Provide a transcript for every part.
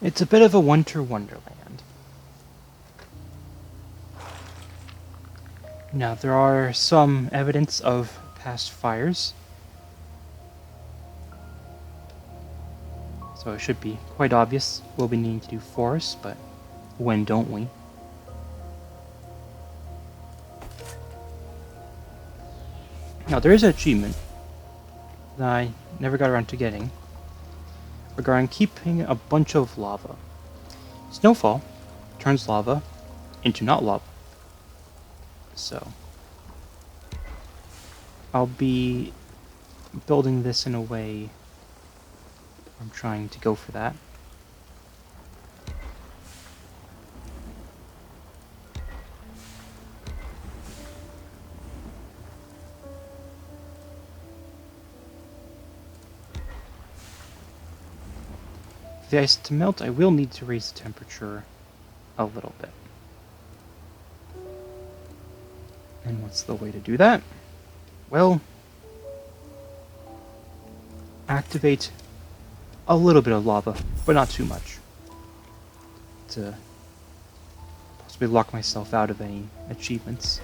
It's a bit of a winter wonderland. Now, there are some evidence of past fires, so it should be quite obvious we'll be needing to do forests, but when don't we? Now, there is an achievement that I never got around to getting regarding keeping a bunch of lava. Snowfall turns lava into not lava. So, I'll be building this in a way I'm trying to go for that. For the ice to melt, I will need to raise the temperature a little bit. And what's the way to do that? Well, activate a little bit of lava, but not too much, to possibly lock myself out of any achievements.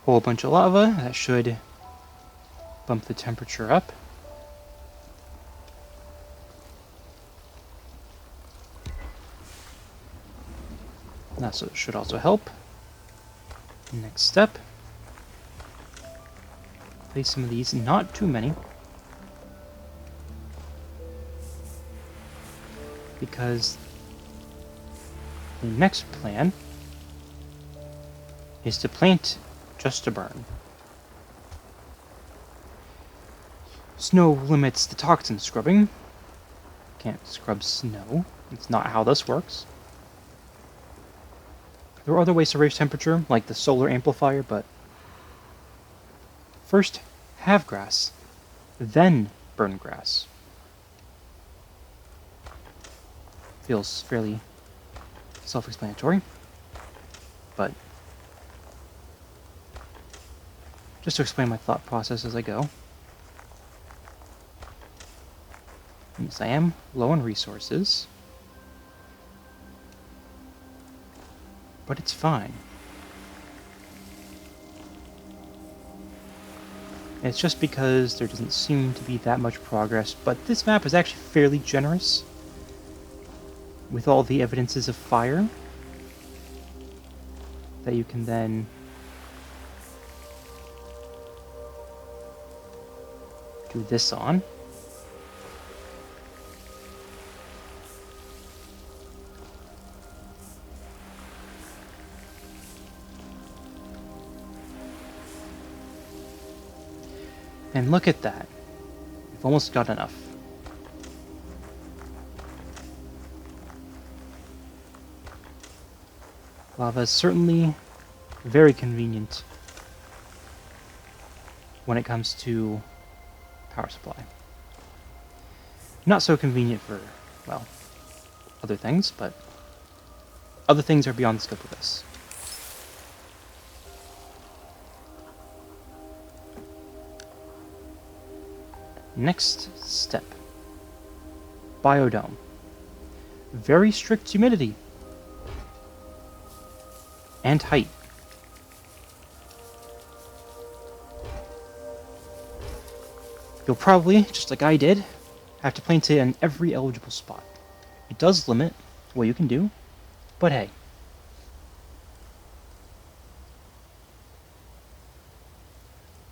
Whole bunch of lava, that should bump the temperature up. That should also help. Next step. Place some of these, not too many. Because the next plan is to plant just to burn. Snow limits the toxin scrubbing. Can't scrub snow. It's not how this works. There are other ways to raise temperature, like the solar amplifier, but first have grass, then burn grass. Feels fairly self-explanatory, but just to explain my thought process as I go. Yes, I am low on resources, but it's fine. It's just because there doesn't seem to be that much progress, but this map is actually fairly generous with all the evidences of fire that you can then do this on. And look at that. We've almost got enough. Lava is certainly very convenient when it comes to power supply. Not so convenient for, well, other things, but other things are beyond the scope of this. Next step. Biodome. Very strict humidity. And height. You'll probably, just like I did, have to plant it in every eligible spot. It does limit what you can do, but hey.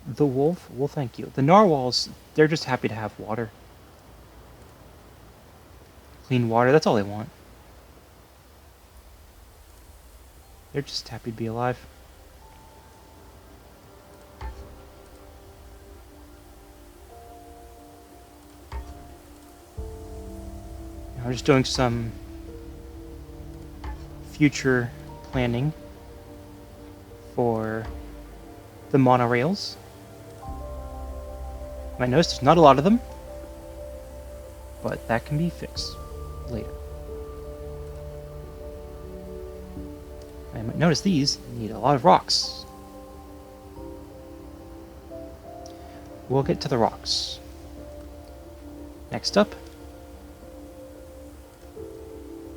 The wolf? Well, thank you. The narwhals, they're just happy to have water. Clean water, that's all they want. They're just happy to be alive. I'm just doing some future planning for the monorails. You might notice there's not a lot of them, but that can be fixed later. I might notice these need a lot of rocks. We'll get to the rocks. Next up,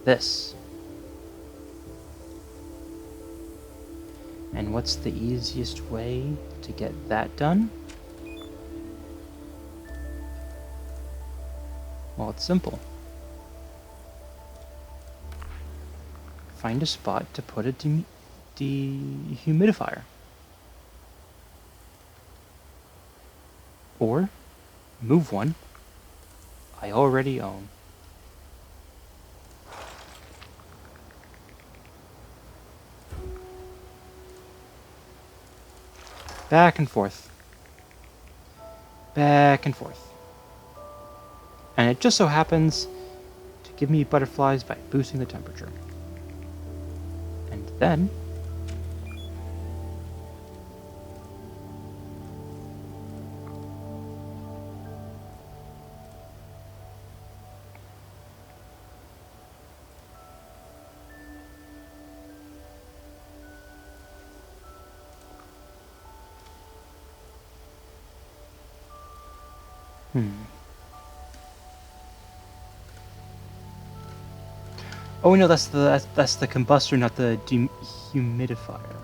this. And what's the easiest way to get that done? Well, it's simple. Find a spot to put a dehumidifier. Or move one I already own. Back and forth. Back and forth. And it just so happens to give me butterflies by boosting the temperature. And then oh no, that's the combustor, not the dehumidifier.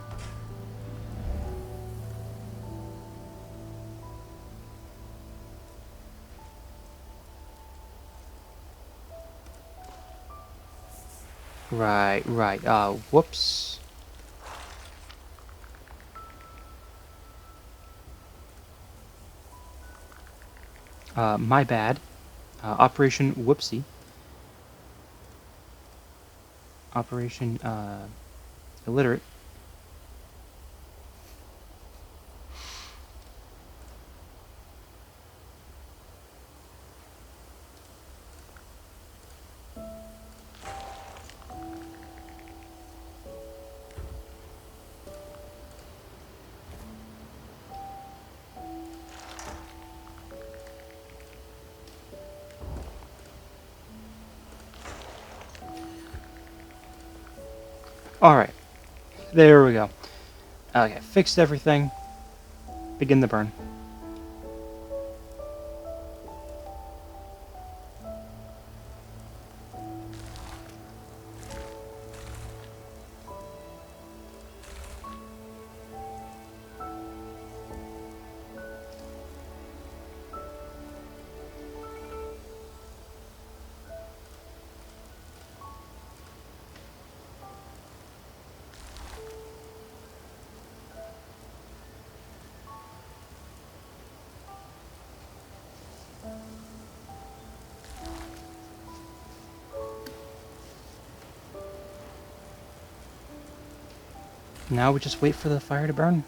Right. Whoops. My bad. Operation Whoopsie. Operation Illiterate. Alright. There we go. Okay, fixed everything. Begin the burn. Now we just wait for the fire to burn.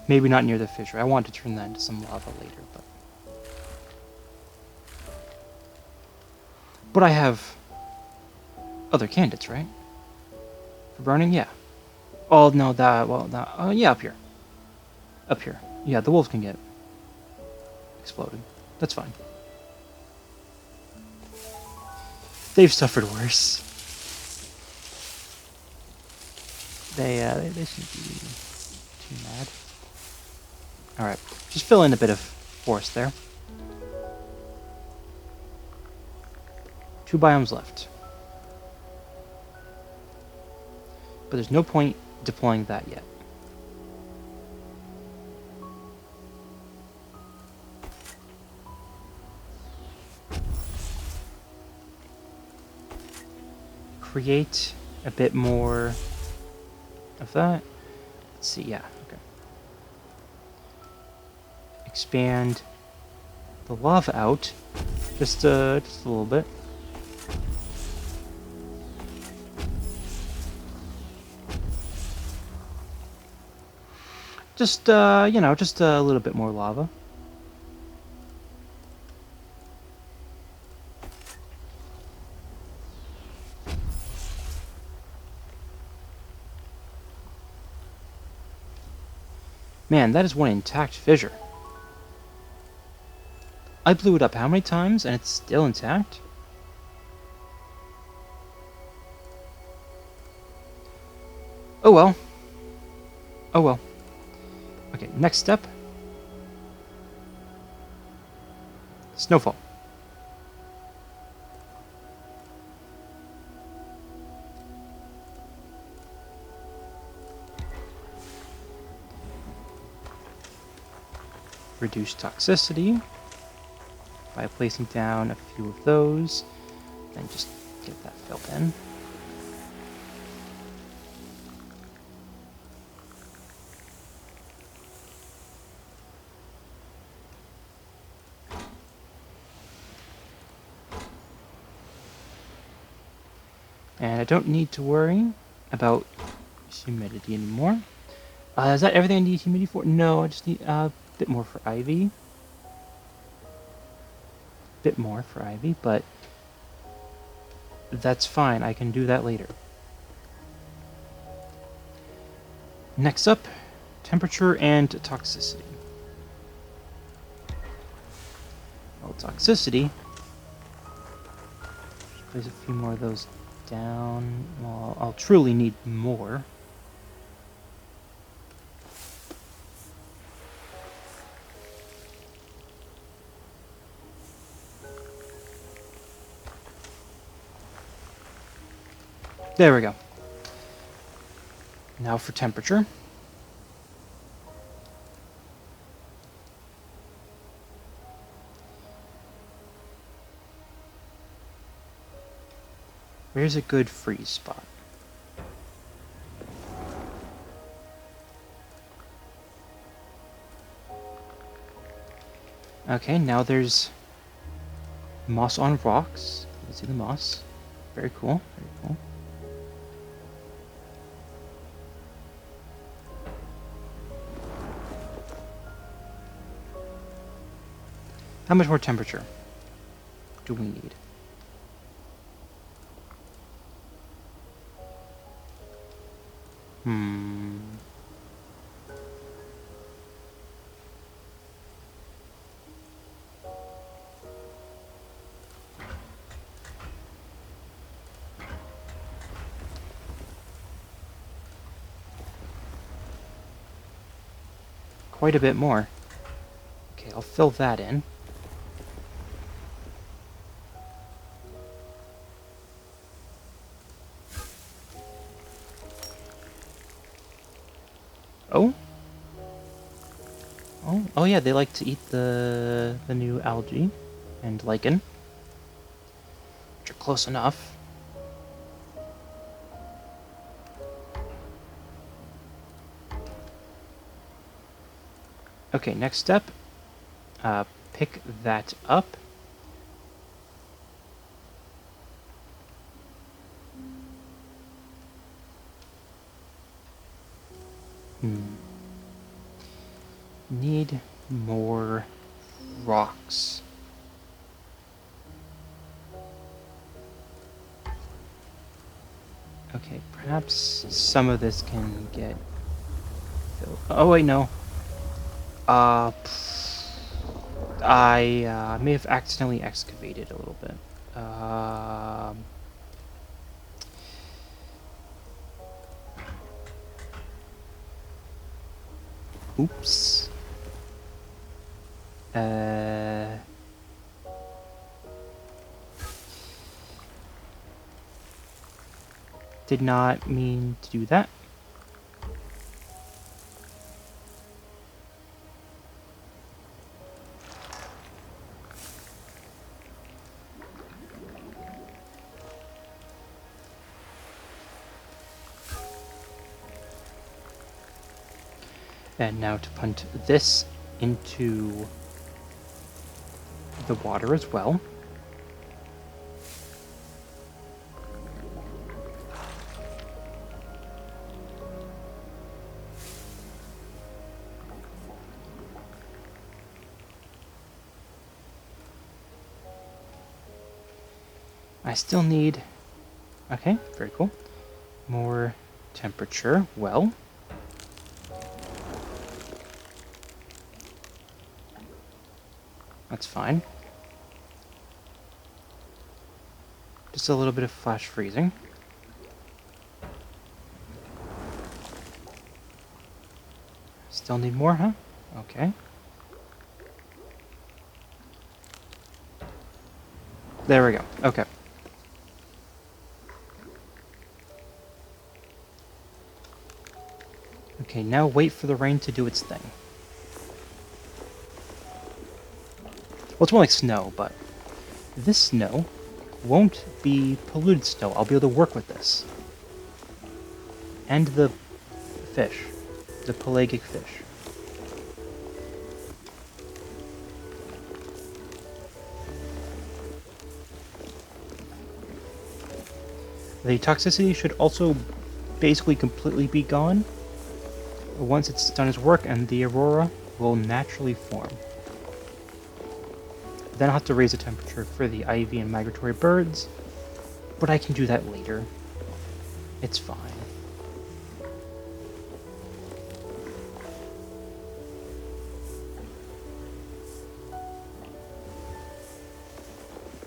Maybe not near the fissure. I want to turn that into some lava later, but I have other candidates, right? For burning, yeah. Oh no, yeah, up here. Up here. Yeah, the wolves can get exploded. That's fine. They've suffered worse. They shouldn't be too mad. Alright, just fill in a bit of forest there. 2 biomes left. But there's no point deploying that yet. Create a bit more of that. Let's see, yeah, okay. Expand the lava out just a little bit. Just just a little bit more lava. Man, that is one intact fissure. I blew it up how many times and it's still intact? Oh well. Oh well. Okay, next step. Snowfall. Reduce toxicity by placing down a few of those. Then just get that filled in. And I don't need to worry about humidity anymore. Is that everything I need humidity for? No, I just need a bit more for ivy. Bit more for ivy, but that's fine. I can do that later. Next up, temperature and toxicity. Well, toxicity. Place a few more of those down. Well, I'll truly need more. There we go. Now for temperature. Where's a good freeze spot? Okay, now there's moss on rocks. Let's see the moss. Very cool, very cool. How much more temperature do we need? Quite a bit more. Okay, I'll fill that in. Oh? Oh yeah, they like to eat the new algae and lichen, which are close enough. Okay, next step. Pick that up. Need more rocks. Okay, perhaps some of this can get filled. Oh wait, no. I may have accidentally excavated a little bit. Oops. Did not mean to do that. And now to punt this into the water as well. I still need... Okay, very cool. More temperature. Well... That's fine. Just a little bit of flash freezing. Still need more, huh? Okay. There we go. Okay. Okay, now wait for the rain to do its thing. Well, it's more like snow, but this snow won't be polluted snow. I'll be able to work with this. And the fish. The pelagic fish. The toxicity should also basically completely be gone once it's done its work, and the aurora will naturally form. Then I'll have to raise the temperature for the ivy and migratory birds, but I can do that later. It's fine.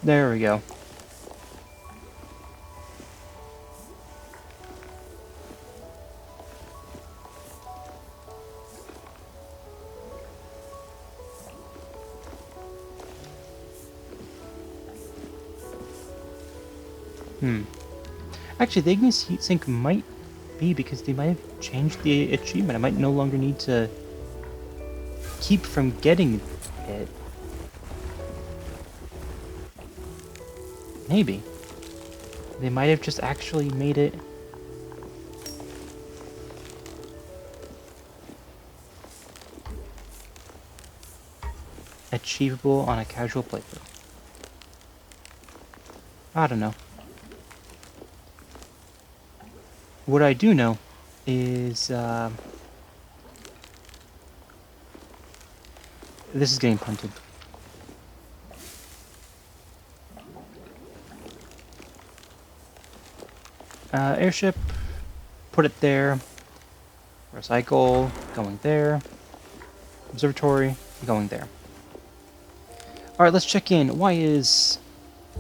There we go. Actually, the igneous heat sink might be because they might have changed the achievement. I might no longer need to keep from getting it. Maybe. They might have just actually made it achievable on a casual playthrough. I don't know. What I do know is this is getting punted. Airship, put it there. Recycle, going there. Observatory, going there. Alright, let's check in. Why is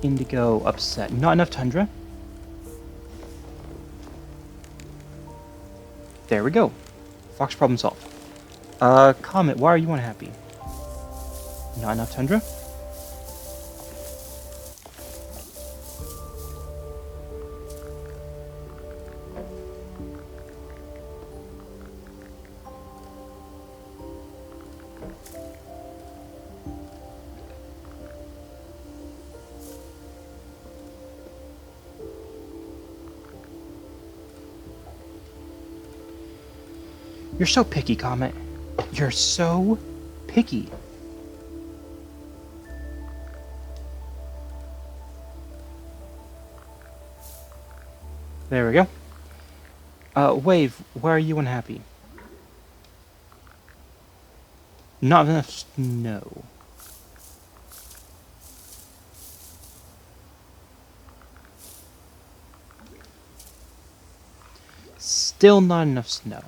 Indigo upset? Not enough tundra? There we go. Fox problem solved. Comet, why are you unhappy? Not enough tundra? You're so picky, Comet. You're so picky. There we go. Wave, why are you unhappy? Not enough snow. Still not enough snow.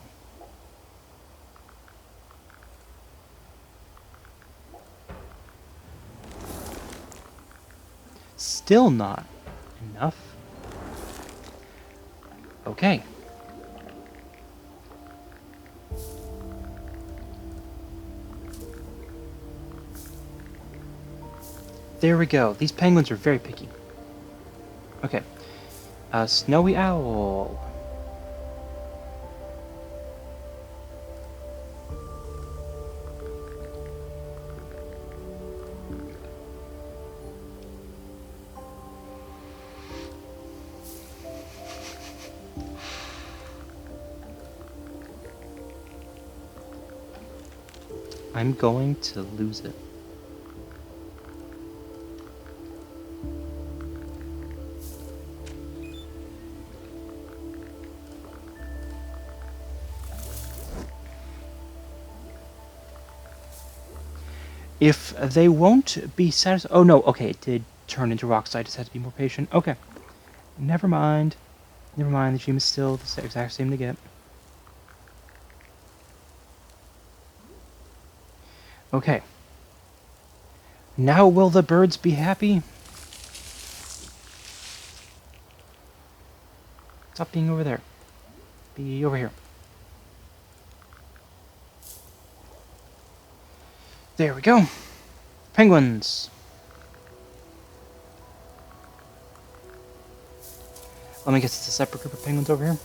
Still not enough. Okay. There we go. These penguins are very picky. Okay. Snowy owl. I'm going to lose it. If they won't be satisfied... Oh, no. Okay, it did turn into rocks. I just had to be more patient. Okay. Never mind. Never mind. The gym is still the exact same to get. Okay. Now will the birds be happy? Stop being over there. Be over here. There we go. Penguins. Let me guess, it's a separate group of penguins over here.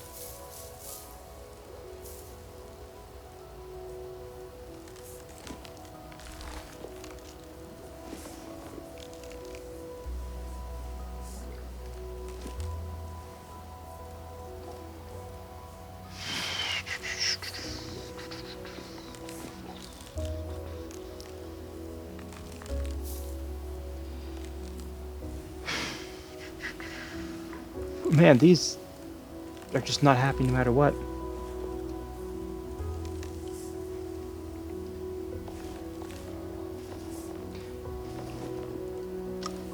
Man, these are just not happy no matter what.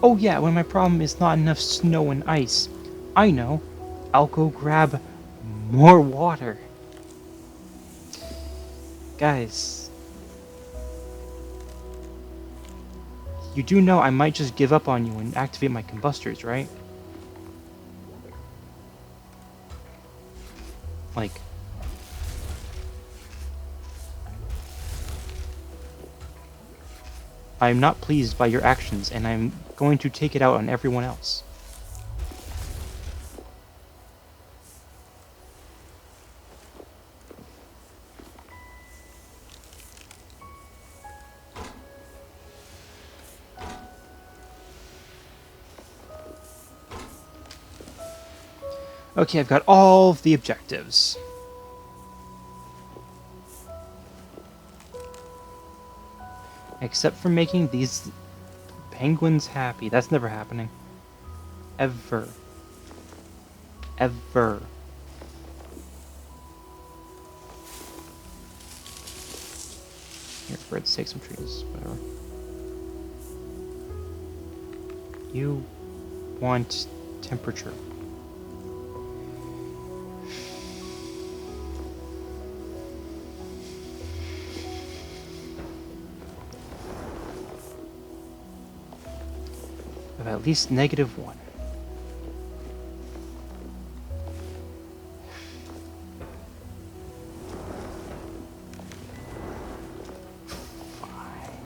Oh yeah, when my problem is not enough snow and ice, I know. I'll go grab more water. Guys, you do know I might just give up on you and activate my combustors, right? Like, I am not pleased by your actions, and I'm going to take it out on everyone else. Okay, I've got all of the objectives. Except for making these penguins happy. That's never happening. Ever. Ever. Here, birds, take some trees. Whatever. You want temperature. Of at least -1. Fine.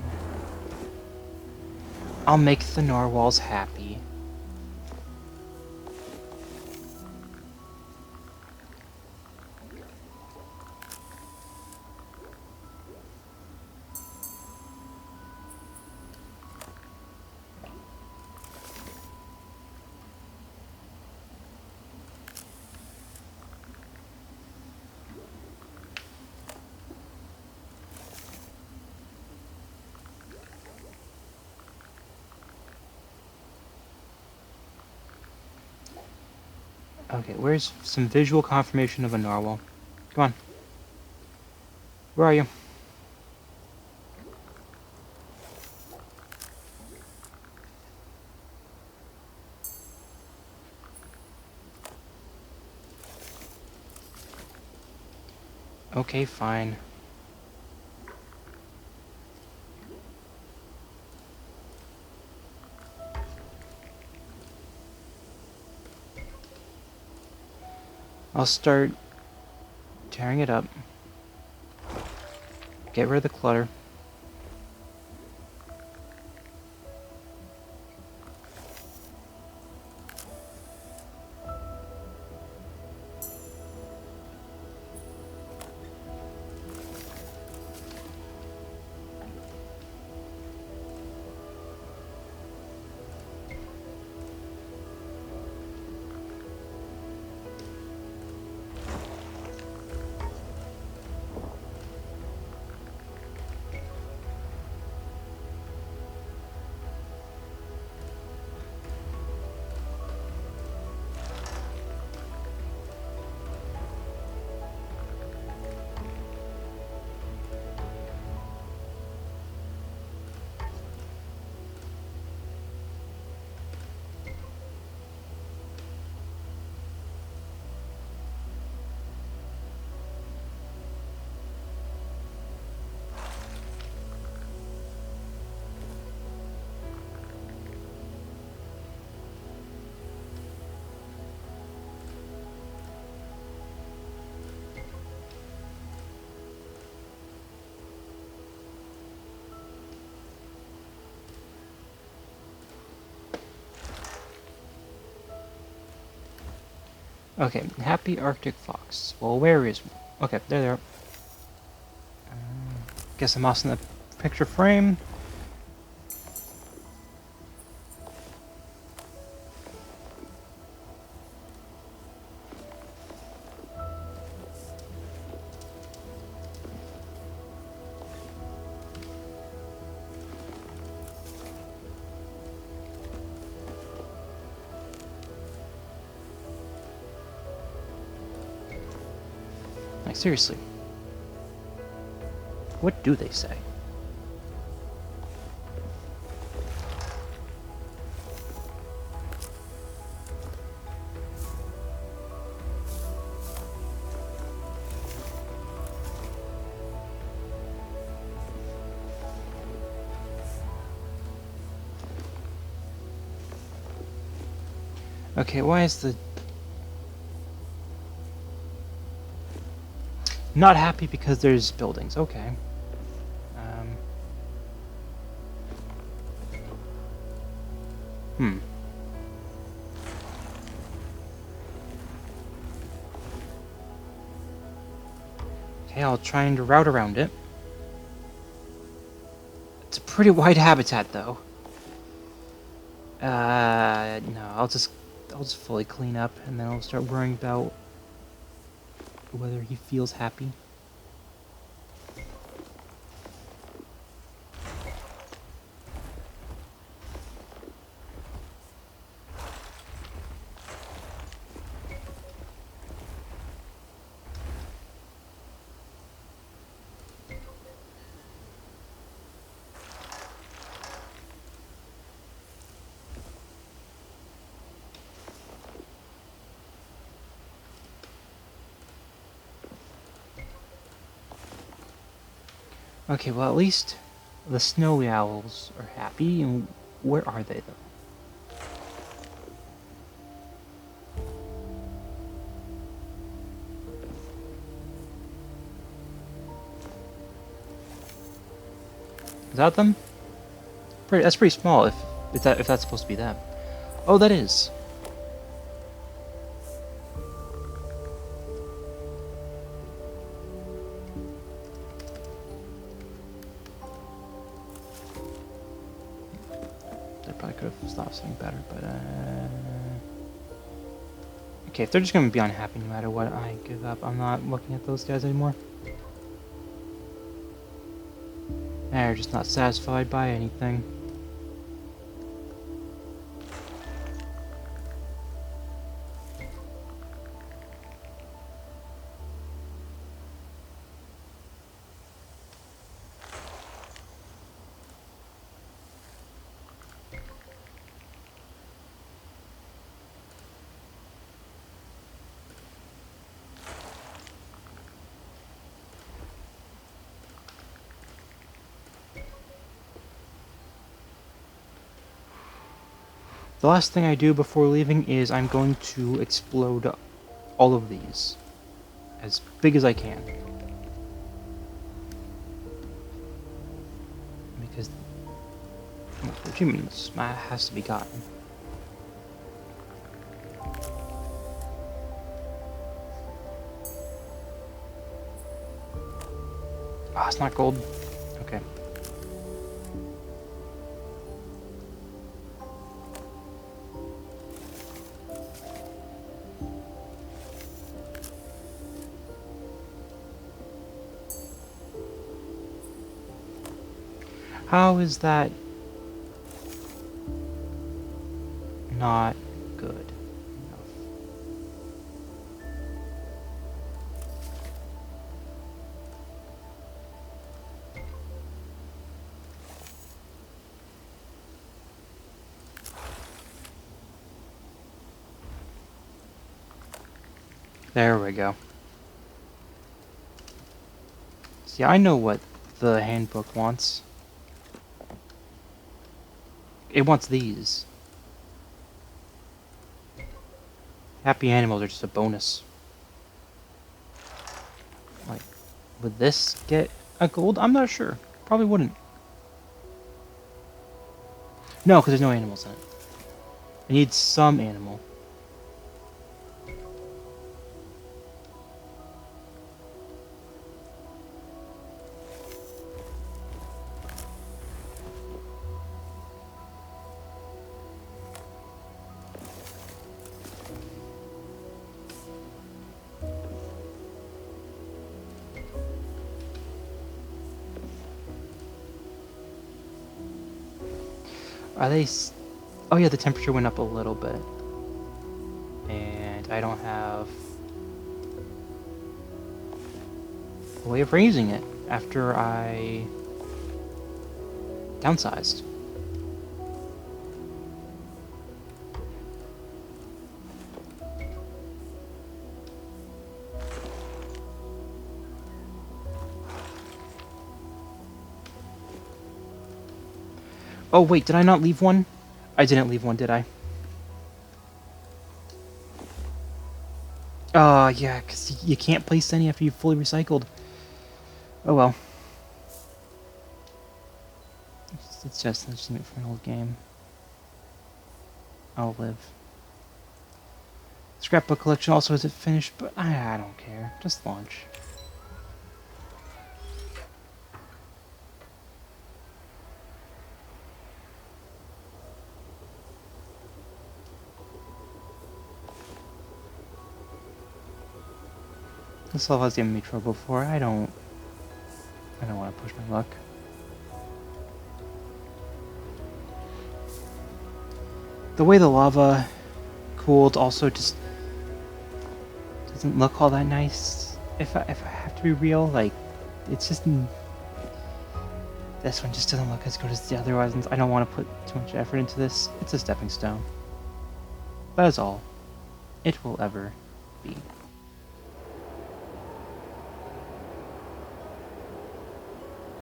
I'll make the narwhals happy. Okay, where's some visual confirmation of a narwhal? Come on. Where are you? Okay, fine. I'll start tearing it up. Get rid of the clutter. Okay, happy Arctic fox. Well, where is one? Okay, there they are. Guess I'm lost in the picture frame. Like, seriously. What do they say? Okay, why is the... Not happy because there's buildings. Okay. Hmm. Okay, I'll try and route around it. It's a pretty wide habitat, though. No, I'll just fully clean up, and then I'll start worrying about whether he feels happy. Okay, well, at least the snowy owls are happy, and where are they, though? Is that them? That's pretty small, if that's supposed to be them. Oh, that is. They probably could have thought of something better, but okay, if they're just gonna be unhappy no matter what, I give up. I'm not looking at those guys anymore. They're just not satisfied by anything. The last thing I do before leaving is I'm going to explode all of these. As big as I can. Because the achievement has to be gotten. Ah, it's not gold. Okay. How is that not good enough? There we go. See, I know what the handbook wants. It wants these. Happy animals are just a bonus. Like, would this get a gold? I'm not sure. Probably wouldn't. No, because there's no animals in it. I need some animal. Are they... Oh yeah, the temperature went up a little bit. And I don't have a way of raising it after I downsized. Oh wait, did I not leave one? I didn't leave one, did I? Yeah, because you can't place any after you've fully recycled. Oh well. It's just an for an old game. I'll live. Scrapbook collection also isn't finished, but I don't care. Just launch. This level has given me trouble before. I don't want to push my luck. The way the lava cooled also just doesn't look all that nice. If I have to be real, like, it's just... This one just doesn't look as good as the other ones. I don't want to put too much effort into this. It's a stepping stone. That is all it will ever be.